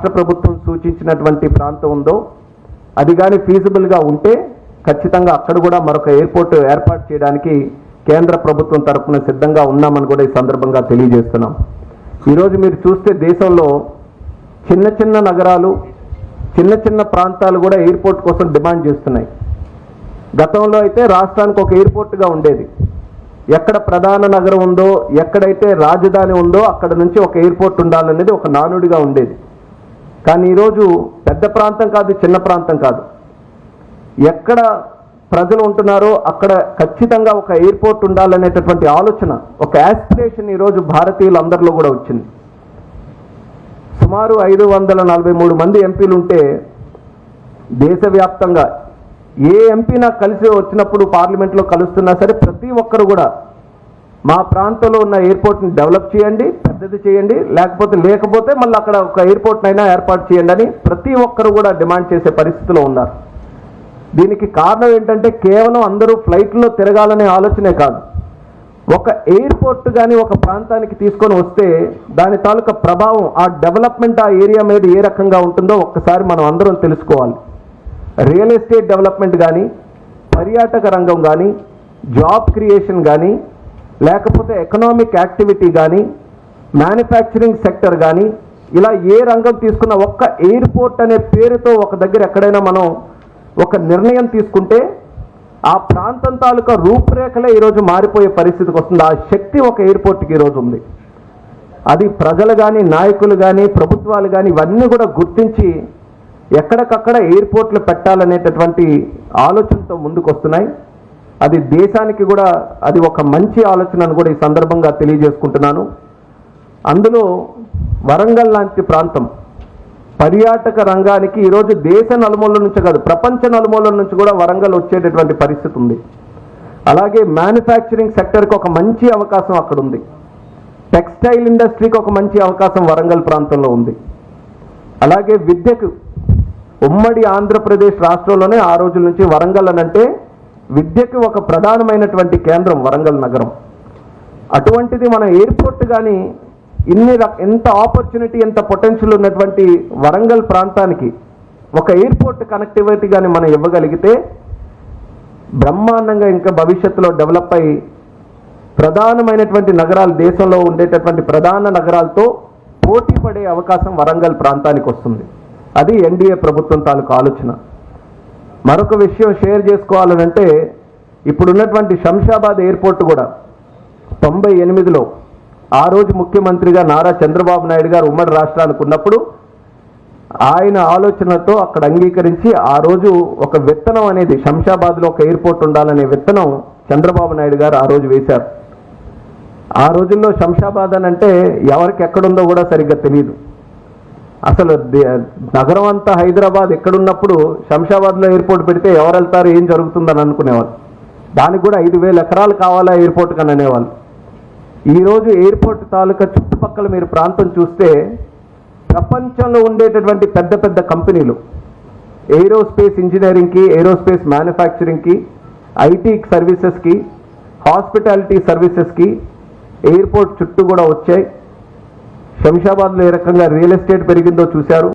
రాష్ట్ర ప్రభుత్వం సూచించినటువంటి ప్రాంతం ఉందో అది కానీ ఫీజిబుల్గా ఉంటే ఖచ్చితంగా అక్కడ కూడా మరొక ఎయిర్పోర్ట్ ఏర్పాటు చేయడానికి కేంద్ర ప్రభుత్వం తరఫున సిద్ధంగా ఉన్నామని కూడా ఈ సందర్భంగా తెలియజేస్తున్నాం. ఈరోజు మీరు చూస్తే దేశంలో చిన్న చిన్న నగరాలు, చిన్న చిన్న ప్రాంతాలు కూడా ఎయిర్పోర్ట్ కోసం డిమాండ్ చేస్తున్నాయి. గతంలో అయితే రాష్ట్రానికి ఒక ఎయిర్పోర్ట్గా ఉండేది. ఎక్కడ ప్రధాన నగరం ఉందో, ఎక్కడైతే రాజధాని ఉందో అక్కడ నుంచి ఒక ఎయిర్పోర్ట్ ఉండాలనేది ఒక నానుడిగా ఉండేది. కానీ ఈరోజు పెద్ద ప్రాంతం కాదు, చిన్న ప్రాంతం కాదు, ఎక్కడ ప్రజలు ఉంటున్నారో అక్కడ ఖచ్చితంగా ఒక ఎయిర్పోర్ట్ ఉండాలనేటటువంటి ఆలోచన, ఒక యాస్పిరేషన్ ఈరోజు భారతీయులందరిలో కూడా వచ్చింది. సుమారు 543 మంది ఎంపీలు ఉంటే దేశవ్యాప్తంగా ఏ ఎంపీ నాకు కలిసి వచ్చినప్పుడు పార్లమెంట్లో కలుస్తున్నా సరే ప్రతి ఒక్కరు కూడా మా ప్రాంతంలో ఉన్న ఎయిర్పోర్ట్ని డెవలప్ చేయండి, పెద్దది చేయండి, లేకపోతే మళ్ళీ అక్కడ ఒక ఎయిర్పోర్ట్నైనా ఏర్పాటు చేయండి అని ప్రతి ఒక్కరు కూడా డిమాండ్ చేసే పరిస్థితిలో ఉన్నారు. దీనికి కారణం ఏంటంటే కేవలం అందరూ ఫ్లైట్లో తిరగాలనే ఆలోచనే కాదు, ఒక ఎయిర్పోర్ట్ కానీ ఒక ప్రాంతానికి తీసుకొని వస్తే దాని తాలూకా ప్రభావం, ఆ డెవలప్మెంట్ ఆ ఏరియా మీద ఏ రకంగా ఉంటుందో ఒక్కసారి మనం అందరం తెలుసుకోవాలి. రియల్ ఎస్టేట్ డెవలప్మెంట్ కానీ, పర్యాటక రంగం కానీ, జాబ్ క్రియేషన్ కానీ, లేకపోతే ఎకనామిక్ యాక్టివిటీ కానీ, మ్యానుఫ్యాక్చరింగ్ సెక్టర్ కానీ, ఇలా ఏ రంగం తీసుకున్న ఒక్క ఎయిర్పోర్ట్ అనే పేరుతో ఒక దగ్గర ఎక్కడైనా మనం ఒక నిర్ణయం తీసుకుంటే ఆ ప్రాంతం తాలూకా రూపురేఖలే ఈరోజు మారిపోయే పరిస్థితికి వస్తుంది. ఆ శక్తి ఒక ఎయిర్పోర్ట్కి ఈరోజు ఉంది. అది ప్రజలు కానీ, నాయకులు కానీ, ప్రభుత్వాలు కానీ ఇవన్నీ కూడా గుర్తించి ఎక్కడికక్కడ ఎయిర్పోర్ట్లు పెట్టాలనేటటువంటి ఆలోచనతో ముందుకు వస్తున్నాయి. అది దేశానికి కూడా అది ఒక మంచి ఆలోచనను కూడా ఈ సందర్భంగా తెలియజేసుకుంటున్నాను. అందులో వరంగల్ లాంటి ప్రాంతం పర్యాటక రంగానికి ఈరోజు దేశ నలుమూలల నుంచి కాదు, ప్రపంచ నలుమూలల నుంచి కూడా వరంగల్ వచ్చేటటువంటి పరిస్థితి ఉంది. అలాగే మ్యానుఫ్యాక్చరింగ్ సెక్టర్కి ఒక మంచి అవకాశం అక్కడ ఉంది. టెక్స్టైల్ ఇండస్ట్రీకి ఒక మంచి అవకాశం వరంగల్ ప్రాంతంలో ఉంది. అలాగే విద్యకు ఉమ్మడి ఆంధ్రప్రదేశ్ రాష్ట్రంలోనే ఆ రోజుల నుంచి వరంగల్ అనంటే విద్యకు ఒక ప్రధానమైనటువంటి కేంద్రం వరంగల్ నగరం. అటువంటిది మన ఎయిర్పోర్ట్ కానీ ఎంత ఆపర్చునిటీ, ఎంత పొటెన్షియల్ ఉన్నటువంటి వరంగల్ ప్రాంతానికి ఒక ఎయిర్పోర్ట్ కనెక్టివిటీ కానీ మనం ఇవ్వగలిగితే బ్రహ్మాండంగా ఇంకా భవిష్యత్తులో డెవలప్ అయ్యి ప్రధానమైనటువంటి నగరాలు, దేశంలో ఉండేటటువంటి ప్రధాన నగరాలతో పోటీ పడే అవకాశం వరంగల్ ప్రాంతానికి వస్తుంది. అది ఎన్డీఏ ప్రభుత్వం తాలూకు ఆలోచన. మరొక విషయం షేర్ చేసుకోవాలనంటే ఇప్పుడున్నటువంటి శంషాబాద్ ఎయిర్పోర్ట్ కూడా 98లో ఆ రోజు ముఖ్యమంత్రిగా నారా చంద్రబాబు నాయుడు గారు ఉమ్మడి రాష్ట్రానికి ఉన్నప్పుడు ఆయన ఆలోచనతో అక్కడ అంగీకరించి ఆ రోజు ఒక విత్తనం అనేది శంషాబాద్లో ఒక ఎయిర్పోర్ట్ ఉండాలనే విత్తనం చంద్రబాబు నాయుడు గారు ఆ రోజు వేశారు. ఆ రోజుల్లో శంషాబాద్ అని అంటే ఎవరికి ఎక్కడుందో కూడా సరిగ్గా తెలియదు. అసలు నగరం అంతా హైదరాబాద్ ఎక్కడున్నప్పుడు శంషాబాద్లో ఎయిర్పోర్ట్ పెడితే ఎవరు వెళ్తారు, ఏం జరుగుతుందని అనుకునేవాళ్ళు. దానికి కూడా 5,000 ఎకరాలు కావాలా ఎయిర్పోర్ట్ అని అనేవాళ్ళు. ఈరోజు ఎయిర్పోర్ట్ తాలూకా చుట్టుపక్కల మీరు ప్రాంతం చూస్తే ప్రపంచంలో ఉండేటటువంటి పెద్ద పెద్ద కంపెనీలు ఏరోస్పేస్ ఇంజనీరింగ్కి, ఏరోస్పేస్ మ్యానుఫ్యాక్చరింగ్కి, ఐటీ సర్వీసెస్కి, హాస్పిటాలిటీ సర్వీసెస్కి ఎయిర్పోర్ట్ చుట్టూ కూడా వచ్చాయి. శంషాబాద్లో ఏ రకంగా రియల్ ఎస్టేట్ పెరిగిందో చూశారు.